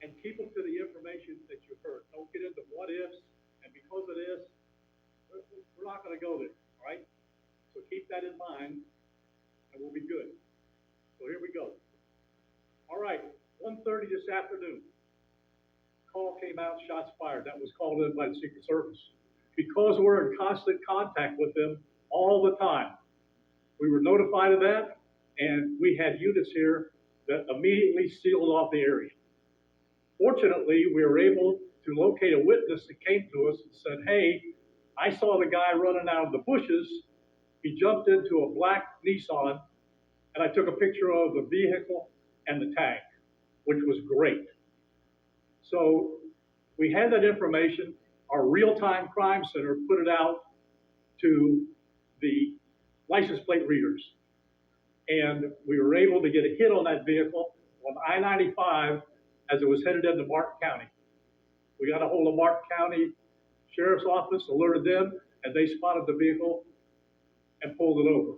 and keep them to the information that you heard. Don't get into what ifs, and because of this, we're not gonna go there, all right? So keep that in mind, and we'll be good. So here we go. All right, 1:30 this afternoon. Call came out, shots fired. That was called in by the Secret Service. Because we're in constant contact with them all the time, we were notified of that, and we had units here that immediately sealed off the area. Fortunately, we were able to locate a witness that came to us and said, hey, I saw the guy running out of the bushes. He jumped into a black Nissan, and I took a picture of the vehicle and the tag, which was great. So we had that information. Our real-time crime center put it out to the license plate readers. And we were able to get a hit on that vehicle on I-95 as it was headed into Martin County. We got a hold of Martin County Sheriff's Office, alerted them, and they spotted the vehicle and pulled it over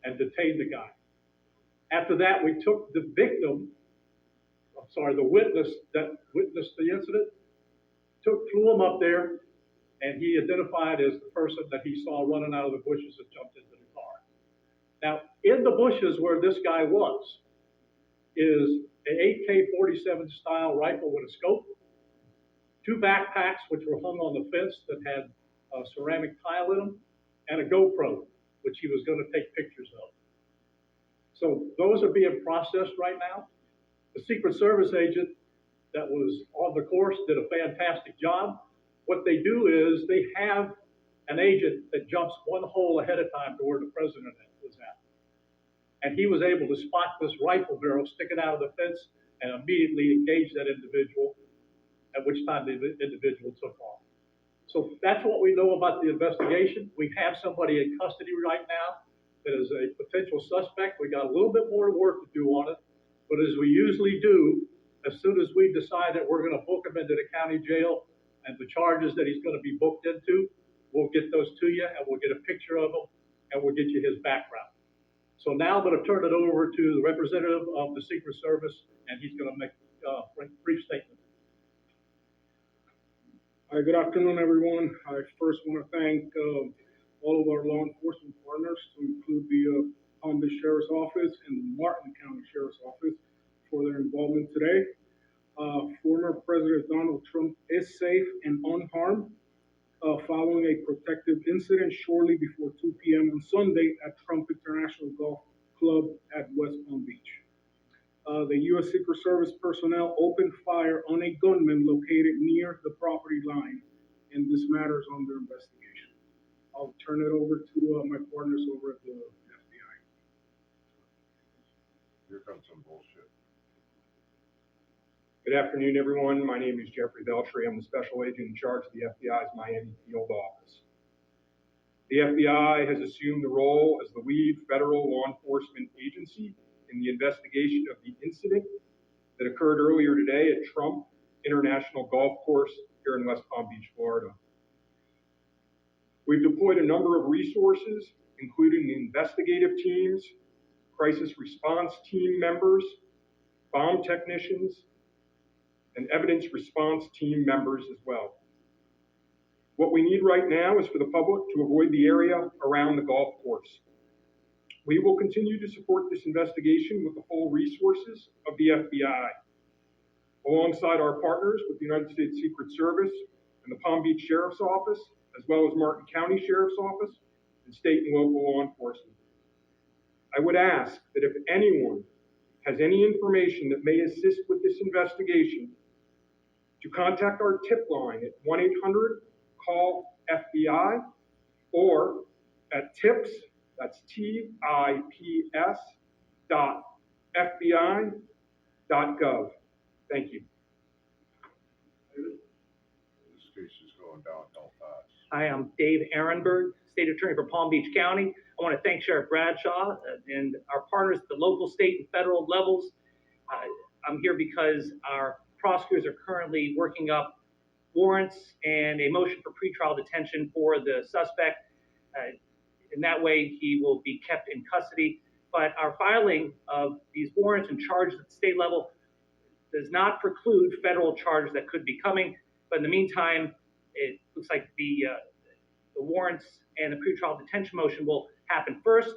and detained the guy. After that, we took the witness that witnessed the incident, flew him up there, and he identified as the person that he saw running out of the bushes and jumped into the car. Now, in the bushes where this guy was is an AK-47 style rifle with a scope, 2 backpacks which were hung on the fence that had a ceramic tile in them, and a GoPro, which he was going to take pictures of. So those are being processed right now. The Secret Service agent that was on the course did a fantastic job. What they do is they have an agent that jumps one hole ahead of time to where the president was at. And he was able to spot this rifle barrel sticking out of the fence and immediately engage that individual, at which time the individual took off. So that's what we know about the investigation. We have somebody in custody right now that is a potential suspect. We got a little bit more work to do on it, but as we usually do, as soon as we decide that we're going to book him into the county jail and the charges that he's going to be booked into, we'll get those to you and we'll get a picture of him and we'll get you his background. So now I'm going to turn it over to the representative of the Secret Service, and he's going to make a brief statement. Hi, good afternoon, everyone. I first want to thank all of our law enforcement partners, to include the Palm Beach Sheriff's Office and the Martin County Sheriff's Office, for their involvement today. Former President Donald Trump is safe and unharmed following a protective incident shortly before 2 p.m. on Sunday at Trump International Golf Club at West Palm Beach. The U.S. Secret Service personnel opened fire on a gunman located near the property line, and this matter is under investigation. I'll turn it over to my partners over at the FBI. Here comes some bullshit. Good afternoon, everyone. My name is Jeffrey Beltry. I'm the special agent in charge of the FBI's Miami field office. The FBI has assumed the role as the lead federal law enforcement agency in the investigation of the incident that occurred earlier today at Trump International Golf Course here in West Palm Beach, Florida. We've deployed a number of resources, including the investigative teams, crisis response team members, bomb technicians, and evidence response team members as well. What we need right now is for the public to avoid the area around the golf course. We will continue to support this investigation with the full resources of the FBI, alongside our partners with the United States Secret Service and the Palm Beach Sheriff's Office, as well as Martin County Sheriff's Office and state and local law enforcement. I would ask that if anyone has any information that may assist with this investigation, to contact our tip line at 1-800-CALL-FBI or at tips, that's TIPS .fbi.gov. Thank you. This case is going downhill fast. Hi, I'm Dave Ehrenberg, State Attorney for Palm Beach County. I want to thank Sheriff Bradshaw and our partners at the local, state, and federal levels. I'm here because our prosecutors are currently working up warrants and a motion for pretrial detention for the suspect. In that way, he will be kept in custody. But our filing of these warrants and charges at the state level does not preclude federal charges that could be coming. But in the meantime, it looks like the warrants and the pretrial detention motion will happen first.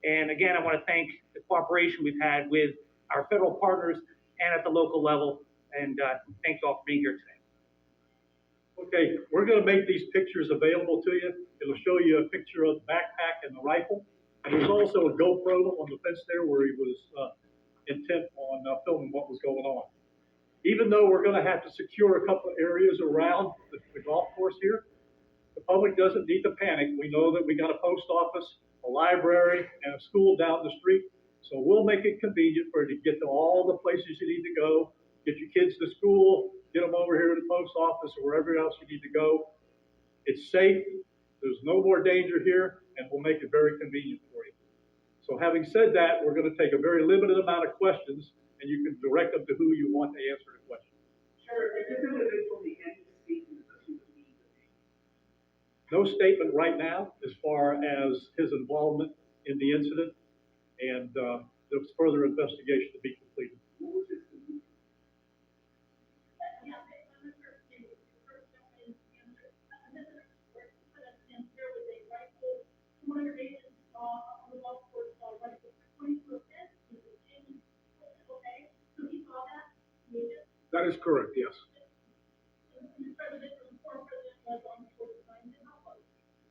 And again, I want to thank the cooperation we've had with our federal partners and at the local level. And thank you all for being here today. Okay, we're gonna make these pictures available to you. It'll show you a picture of the backpack and the rifle. And there's also a GoPro on the fence there where he was, intent on filming what was going on. Even though we're gonna have to secure a couple of areas around the golf course here, the public doesn't need to panic. We know that we got a post office, a library, and a school down the street. So we'll make it convenient for you to get to all the places you need to go, get your kids to school, get them over here to the post office or wherever else you need to go. It's safe, there's no more danger here, and we'll make it very convenient for you. So having said that, we're gonna take a very limited amount of questions, and you can direct them to who you want to answer the question. No statement right now as far as his involvement in the incident, and there's further investigation to be completed. That is correct, yes.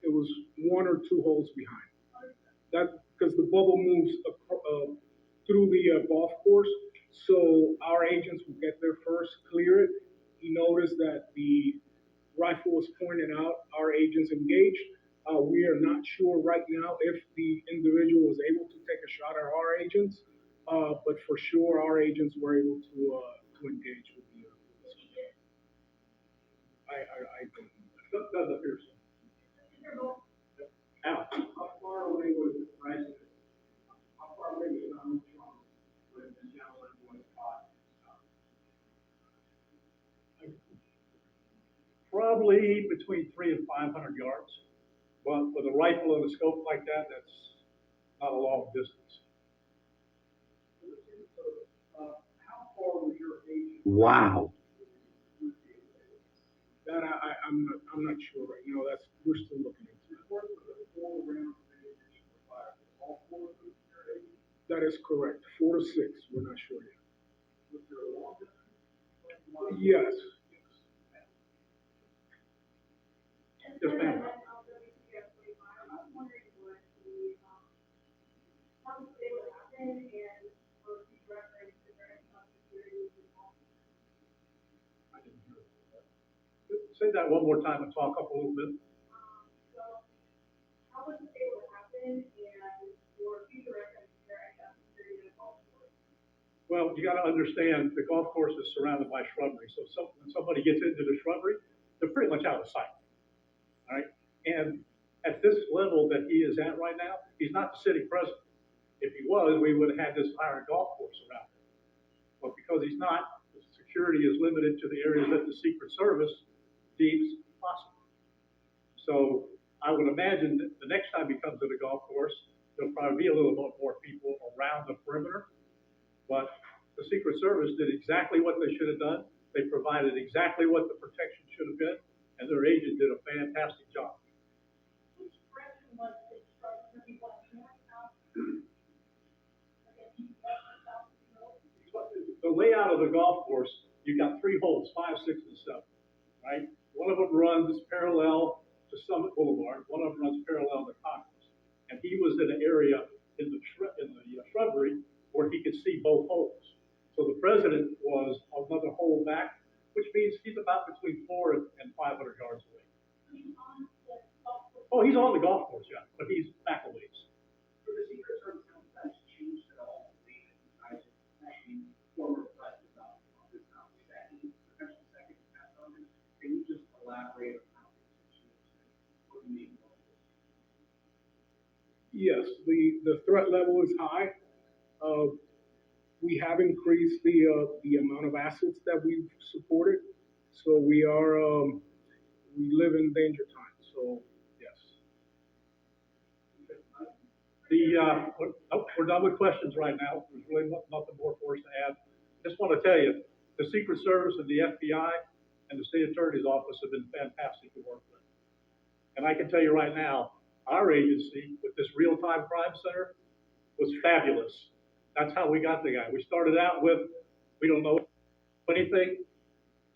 It was 1 or 2 holes behind. That, because the bubble moves through the golf course, so our agents will get there first, clear it. He noticed that the rifle was pointed out, our agents engaged. We are not sure right now if the individual was able to take a shot at our agents, but for sure our agents were able to engage with the. I don't know. Doesn't appear so. Al? How far away was the president? How far away was Donald Trump when the gentleman was caught? Probably between 300 and 500 yards. But with a rifle and a scope like that, that's not a long distance. How far was your agent? Wow. That I'm not sure right now. We're still looking into it. That is correct. 4 to 6. We're not sure yet. Yes. Yes, ma'am. Say that one more time and talk up a little bit. Well, you gotta understand, the golf course is surrounded by shrubbery, so when somebody gets into the shrubbery, they're pretty much out of sight. All right, and at this level that he is at right now, he's not the city president. If he was, we would have had this entire golf course around him. But because he's not, the security is limited to the areas that the Secret Service deems possible. So I would imagine that the next time he comes to the golf course, there'll probably be a little bit more people around the perimeter. But the Secret Service did exactly what they should have done. They provided exactly what the protection should have been, and their agent did a fantastic job. The layout of the golf course, you got 3 holes, 5, 6, and 7, right? One of them runs parallel to Summit Boulevard. One of them runs parallel to Congress. And he was in an area in the shrubbery where he could see both holes. So the president was another hole back, which means he's about between 400 and 500 yards away. Oh, he's on the golf course, yeah, but he's back a ways. So the Secret Service has changed at all, the former president of this company, that he's potential second pass on it. Can you just elaborate on how this situation what you mean? Yes, the threat level is high. We have increased the amount of assets that we've supported, so we live in danger times. So yes. We're done with questions right now. There's really nothing more for us to add. Just want to tell you, The Secret Service and the FBI and the State Attorney's Office have been fantastic to work with. And I can tell you right now, our agency with this real-time crime center was fabulous. That's how we got the guy. We started out with, we don't know anything,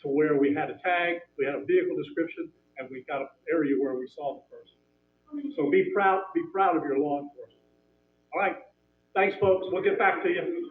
to where we had a tag, we had a vehicle description, and we got an area where we saw the person. So be proud of your law enforcement. All right, thanks, folks. We'll get back to you.